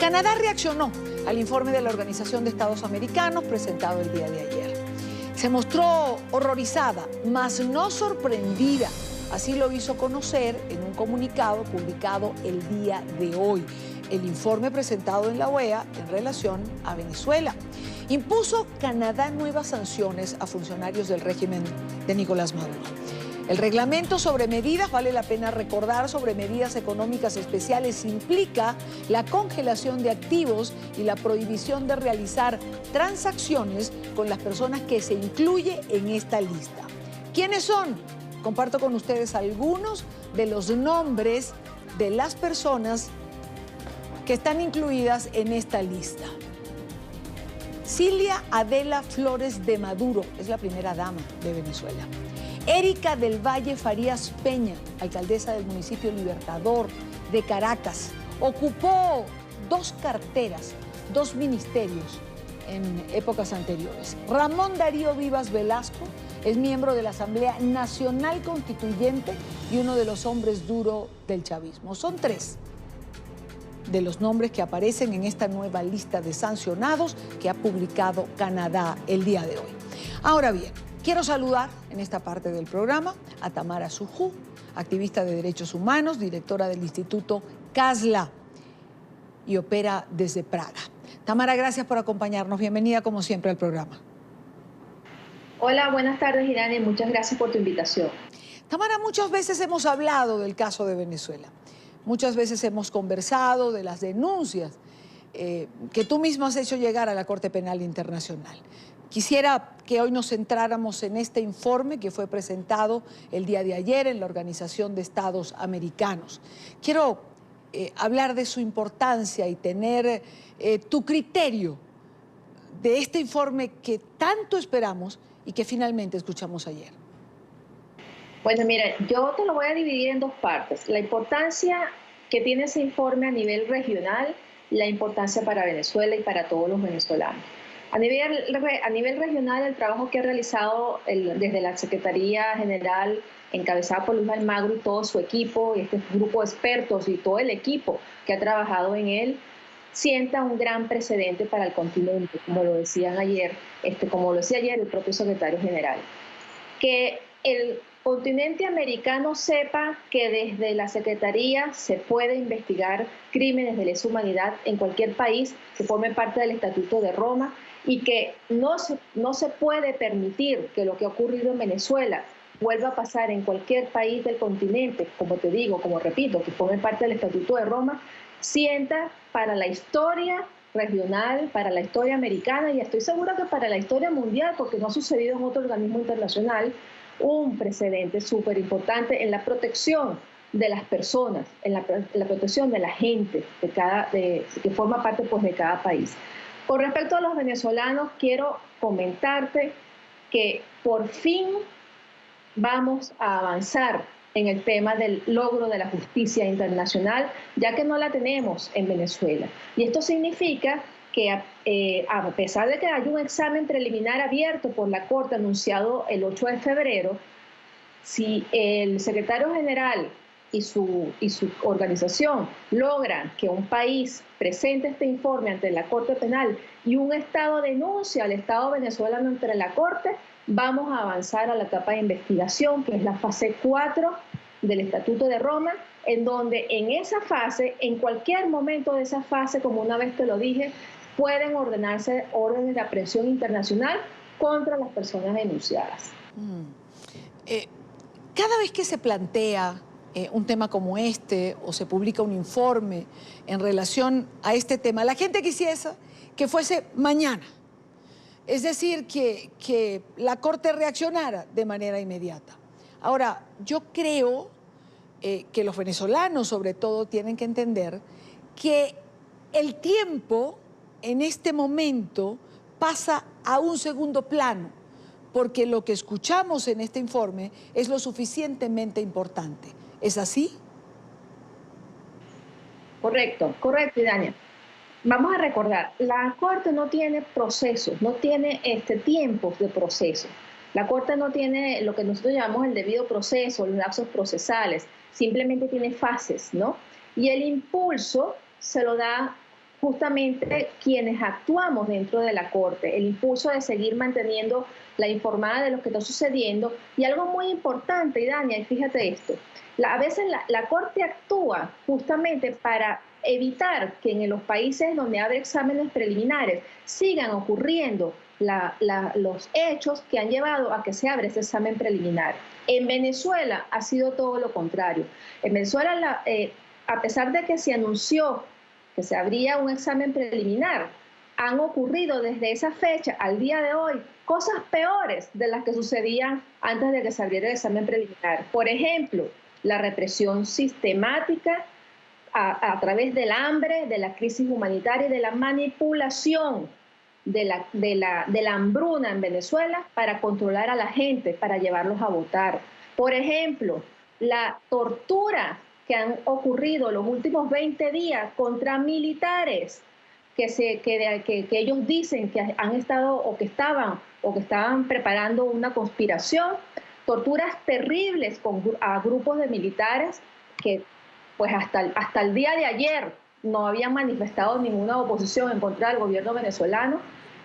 Canadá reaccionó al informe de la Organización de Estados Americanos presentado el día de ayer. Se mostró horrorizada, mas no sorprendida. Así lo hizo conocer en un comunicado publicado el día de hoy. El informe presentado en la OEA en relación a Venezuela. Impuso Canadá nuevas sanciones a funcionarios del régimen de Nicolás Maduro. El reglamento sobre medidas, vale la pena recordar, sobre medidas económicas especiales implica la congelación de activos y la prohibición de realizar transacciones con las personas que se incluye en esta lista. ¿Quiénes son? Comparto con ustedes algunos de los nombres de las personas que están incluidas en esta lista. Cilia Adela Flores de Maduro es la primera dama de Venezuela. Erika del Valle Farías Peña, alcaldesa del municipio Libertador de Caracas, ocupó 2 carteras, 2 ministerios en épocas anteriores. Ramón Darío Vivas Velasco es miembro de la Asamblea Nacional Constituyente y uno de los hombres duros del chavismo. Son 3 de los nombres que aparecen en esta nueva lista de sancionados que ha publicado Canadá el día de hoy. Ahora bien, quiero saludar en esta parte del programa a Tamara Sujú, activista de derechos humanos, directora del Instituto CASLA y opera desde Praga. Tamara, gracias por acompañarnos. Bienvenida como siempre al programa. Hola, buenas tardes, Irani. Muchas gracias por tu invitación. Tamara, muchas veces hemos hablado del caso de Venezuela. Muchas veces hemos conversado de las denuncias que tú mismo has hecho llegar a la Corte Penal Internacional. Quisiera que hoy nos centráramos en este informe que fue presentado el día de ayer en la Organización de Estados Americanos. Quiero hablar de su importancia y tener tu criterio de este informe que tanto esperamos y que finalmente escuchamos ayer. Bueno, mira, yo te lo voy a dividir en 2 partes. La importancia que tiene ese informe a nivel regional, la importancia para Venezuela y para todos los venezolanos. A nivel regional, el trabajo que ha realizado desde la Secretaría General, encabezada por Luis Almagro y todo su equipo, y este grupo de expertos y todo el equipo que ha trabajado en él, sienta un gran precedente para el continente, como lo decía ayer el propio secretario general. Que el continente americano sepa que desde la Secretaría se puede investigar crímenes de lesa humanidad en cualquier país que forme parte del Estatuto de Roma y que no se puede permitir que lo que ha ocurrido en Venezuela vuelva a pasar en cualquier país del continente, como te digo, como repito, que forme parte del Estatuto de Roma, sienta para la historia regional, para la historia americana y estoy segura que para la historia mundial, porque no ha sucedido en otro organismo internacional, un precedente súper importante en la protección de las personas, en la protección de la gente que forma parte pues, de cada país. Con respecto a los venezolanos, quiero comentarte que por fin vamos a avanzar en el tema del logro de la justicia internacional, ya que no la tenemos en Venezuela. Y esto significa que a pesar de que hay un examen preliminar abierto por la Corte anunciado el 8 de febrero, si el secretario general y su organización logran que un país presente este informe ante la Corte Penal y un Estado denuncia al Estado venezolano ante la Corte, vamos a avanzar a la etapa de investigación, que es la fase 4 del Estatuto de Roma, en donde en esa fase, en cualquier momento de esa fase, como una vez te lo dije, pueden ordenarse órdenes de aprehensión internacional contra las personas denunciadas. Cada vez que se plantea un tema como este o se publica un informe en relación a este tema, la gente quisiese que fuese mañana. Es decir, que la Corte reaccionara de manera inmediata. Ahora, yo creo que los venezolanos, sobre todo, tienen que entender que el tiempo en este momento pasa a un segundo plano, porque lo que escuchamos en este informe es lo suficientemente importante. ¿Es así? Correcto, Dania. Vamos a recordar, la Corte no tiene procesos, no tiene tiempos de proceso. La Corte no tiene lo que nosotros llamamos el debido proceso, los lapsos procesales, simplemente tiene fases, ¿no? Y el impulso se lo da justamente quienes actuamos dentro de la Corte, el impulso de seguir manteniendo la informada de lo que está sucediendo. Y algo muy importante, Idania, y fíjate esto, a veces la Corte actúa justamente para evitar que en los países donde abre exámenes preliminares sigan ocurriendo los hechos que han llevado a que se abra ese examen preliminar. En Venezuela ha sido todo lo contrario. En Venezuela, a pesar de que se anunció que se abría un examen preliminar, han ocurrido desde esa fecha al día de hoy cosas peores de las que sucedían antes de que se abriera el examen preliminar. Por ejemplo, la represión sistemática a través del hambre, de la crisis humanitaria y de la manipulación de la hambruna en Venezuela para controlar a la gente, para llevarlos a votar. Por ejemplo, la tortura que han ocurrido los últimos 20 días contra militares que ellos dicen que han estado o que estaban preparando una conspiración, torturas terribles a grupos de militares que pues hasta el día de ayer no habían manifestado ninguna oposición en contra del gobierno venezolano,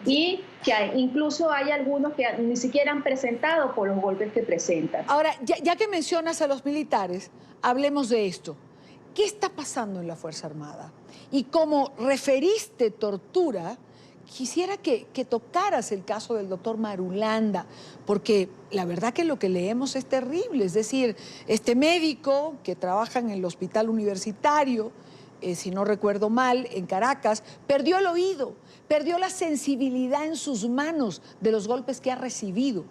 y que incluso hay algunos que ni siquiera han presentado por los golpes que presentan. Ahora, ya que mencionas a los militares, hablemos de esto. ¿Qué está pasando en la Fuerza Armada? Y como referiste tortura, quisiera que tocaras el caso del doctor Marulanda, porque la verdad que lo que leemos es terrible. Es decir, este médico que trabaja en el hospital universitario, si no recuerdo mal, en Caracas, perdió el oído, perdió la sensibilidad en sus manos de los golpes que ha recibido.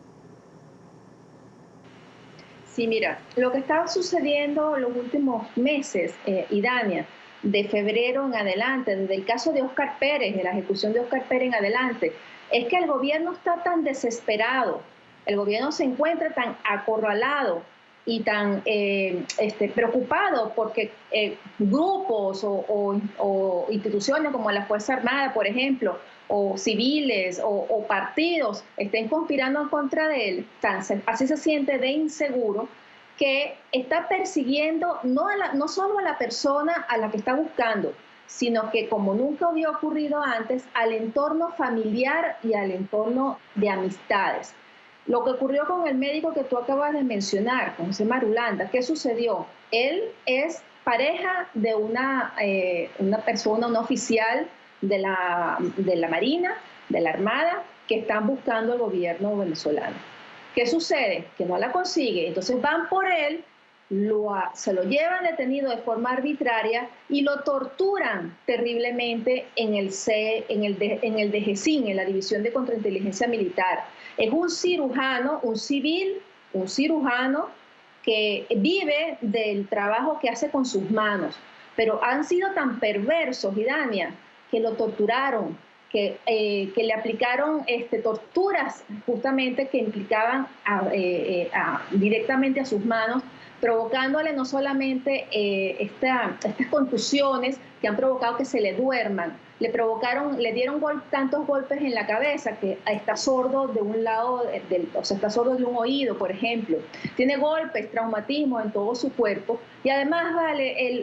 Sí, mira, lo que estaba sucediendo los últimos meses, Idania, de febrero en adelante, desde el caso de Óscar Pérez, de la ejecución de Óscar Pérez en adelante, es que el gobierno está tan desesperado, el gobierno se encuentra tan acorralado y tan preocupado porque grupos o instituciones como la Fuerza Armada, por ejemplo, o civiles o partidos estén conspirando en contra de él, así se siente de inseguro, que está persiguiendo no solo a la persona a la que está buscando, sino que, como nunca había ocurrido antes, al entorno familiar y al entorno de amistades. Lo que ocurrió con el médico que tú acabas de mencionar, con José Marulanda, ¿qué sucedió? Él es pareja de una persona, un oficial de la Marina, de la Armada, que están buscando el gobierno venezolano. ¿Qué sucede? Que no la consigue. Entonces van por él, se lo llevan detenido de forma arbitraria y lo torturan terriblemente en el DGCIN, en la División de Contrainteligencia Militar. Es un cirujano, un civil, un cirujano que vive del trabajo que hace con sus manos, pero han sido tan perversos, Idania, que lo torturaron, que le aplicaron torturas justamente que implicaban directamente a sus manos, provocándole no solamente estas contusiones que han provocado que se le duerman, le dieron tantos golpes en la cabeza que está sordo de un lado, está sordo de un oído, por ejemplo. Tiene golpes, traumatismos en todo su cuerpo. Y además,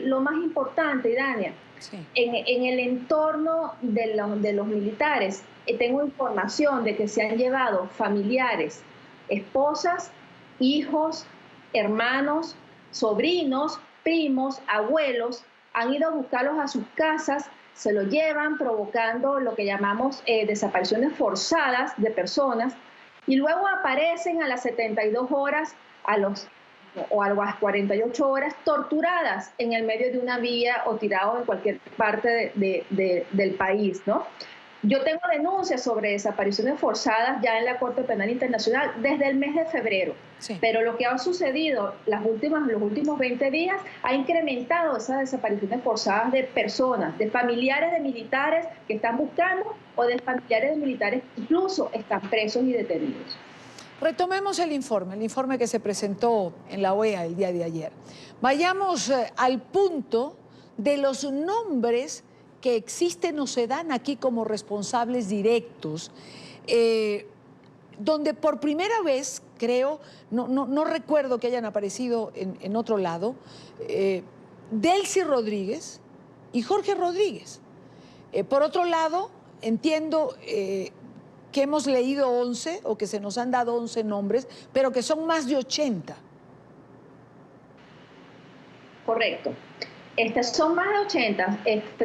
lo más importante, Idania, sí, en el entorno de los militares, tengo información de que se han llevado familiares, esposas, hijos, hermanos, sobrinos, primos, abuelos, han ido a buscarlos a sus casas, se los llevan provocando lo que llamamos desapariciones forzadas de personas, y luego aparecen a las 72 horas o a las 48 horas torturadas en el medio de una vía o tirados en cualquier parte del país, ¿no? Yo tengo denuncias sobre desapariciones forzadas ya en la Corte Penal Internacional desde el mes de febrero, sí, pero lo que ha sucedido los últimos 20 días ha incrementado esas desapariciones forzadas de personas, de familiares de militares que están buscando o de familiares de militares que incluso están presos y detenidos. Retomemos el informe que se presentó en la OEA el día de ayer. Vayamos al punto de los nombres que existen o se dan aquí como responsables directos, donde por primera vez, creo, no recuerdo que hayan aparecido en otro lado, Delcy Rodríguez y Jorge Rodríguez. Por otro lado, entiendo que hemos leído 11 o que se nos han dado 11 nombres, pero que son más de 80. Correcto. Son más de 80,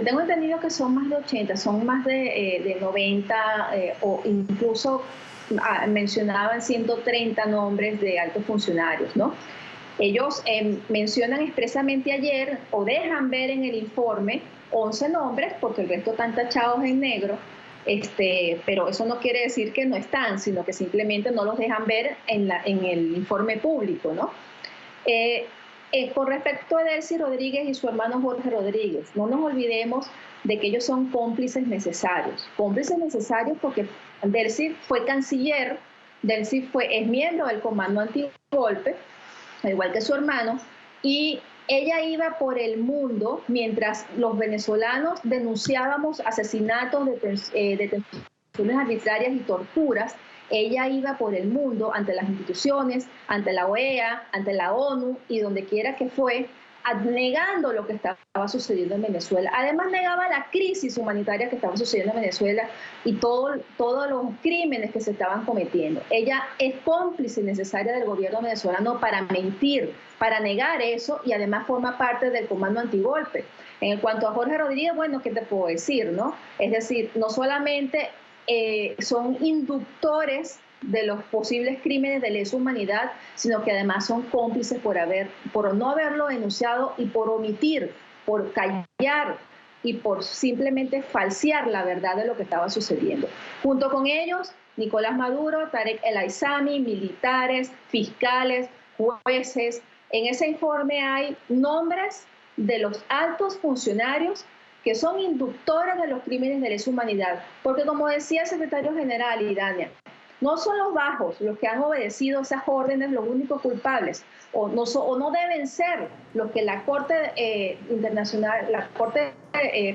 tengo entendido que son más de 80, son más de 90 o incluso mencionaban 130 nombres de altos funcionarios, ¿no? Ellos mencionan expresamente ayer o dejan ver en el informe 11 nombres porque el resto están tachados en negro, pero eso no quiere decir que no están, sino que simplemente no los dejan ver en el informe público, ¿no? Con respecto a Delcy Rodríguez y su hermano Jorge Rodríguez, no nos olvidemos de que ellos son cómplices necesarios porque Delcy fue canciller, Delcy es miembro del Comando Antigolpe, al igual que su hermano, y ella iba por el mundo mientras los venezolanos denunciábamos asesinatos, detenciones arbitrarias y torturas. Ella iba por el mundo ante las instituciones, ante la OEA, ante la ONU y donde quiera que fue, negando lo que estaba sucediendo en Venezuela. Además negaba la crisis humanitaria que estaba sucediendo en Venezuela y todos los crímenes que se estaban cometiendo. Ella es cómplice necesaria del gobierno venezolano para mentir, para negar eso, y además forma parte del Comando Antigolpe. En cuanto a Jorge Rodríguez, bueno, ¿qué te puedo decir, no? Es decir, no solamente son inductores de los posibles crímenes de lesa humanidad, sino que además son cómplices por no haberlo denunciado y por omitir, por callar y por simplemente falsear la verdad de lo que estaba sucediendo. Junto con ellos, Nicolás Maduro, Tarek El Aissami, militares, fiscales, jueces. En ese informe hay nombres de los altos funcionarios que son inductores de los crímenes de lesa humanidad. Porque como decía el secretario general, Irania, no son los bajos los que han obedecido esas órdenes los únicos culpables, o no deben ser los que la Corte Internacional, la Corte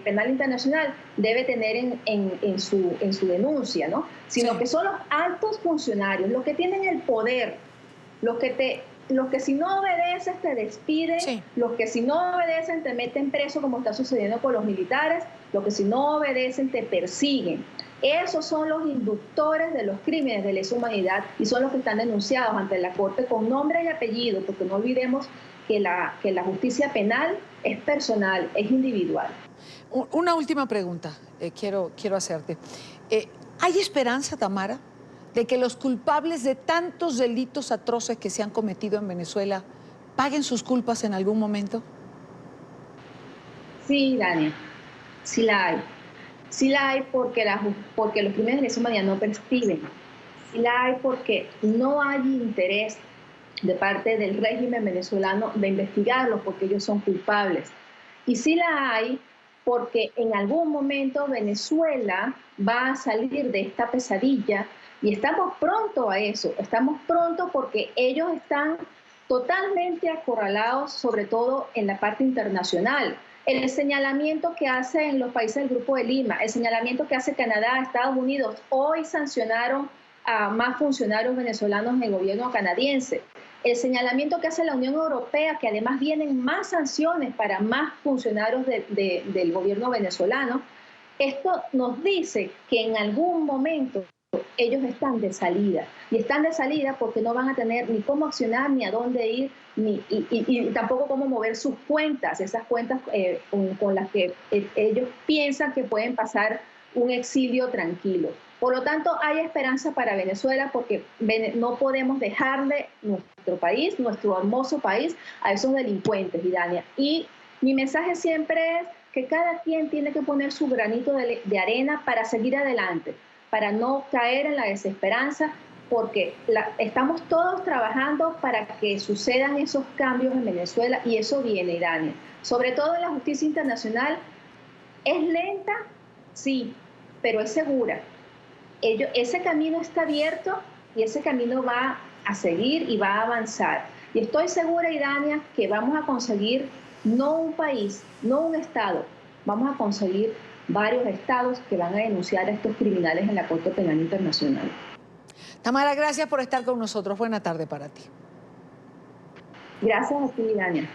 Penal Internacional debe tener en su denuncia, ¿no? Sino que son los altos funcionarios, los que tienen el poder, los que si no obedeces te despiden, los que si no obedecen te meten preso, como está sucediendo con los militares, los que si no obedecen te persiguen. Esos son los inductores de los crímenes de lesa humanidad y son los que están denunciados ante la Corte con nombre y apellido, porque no olvidemos que la justicia penal es personal, es individual. Una última pregunta quiero hacerte. ¿Hay esperanza, Tamara, de que los culpables de tantos delitos atroces que se han cometido en Venezuela paguen sus culpas en algún momento? Sí, Dania, sí la hay. Sí la hay porque los crímenes de lesa humanidad no prescriben. Sí la hay porque no hay interés de parte del régimen venezolano de investigarlos porque ellos son culpables. Y sí la hay porque en algún momento Venezuela va a salir de esta pesadilla y estamos pronto a eso. Estamos pronto porque ellos están totalmente acorralados, sobre todo en la parte internacional. El señalamiento que hacen los países del Grupo de Lima, el señalamiento que hace Canadá, Estados Unidos, hoy sancionaron a más funcionarios venezolanos en el gobierno canadiense. El señalamiento que hace la Unión Europea, que además vienen más sanciones para más funcionarios del gobierno venezolano, esto nos dice que en algún momento ellos están de salida. Y están de salida porque no van a tener ni cómo accionar, ni a dónde ir, y tampoco cómo mover sus cuentas, esas cuentas con las que ellos piensan que pueden pasar un exilio tranquilo. Por lo tanto, hay esperanza para Venezuela porque no podemos dejarle nuestro país, nuestro hermoso país, a esos delincuentes, Irania. Y mi mensaje siempre es que cada quien tiene que poner su granito de arena para seguir adelante, para no caer en la desesperanza, porque estamos todos trabajando para que sucedan esos cambios en Venezuela y eso viene, Irania. Sobre todo en la justicia internacional, es lenta, sí, pero es segura. Ese camino está abierto y ese camino va a seguir y va a avanzar. Y estoy segura, Irania, que vamos a conseguir no un país, no un estado, vamos a conseguir varios estados que van a denunciar a estos criminales en la Corte Penal Internacional. Tamara, gracias por estar con nosotros. Buena tarde para ti. Gracias a ti, Irania.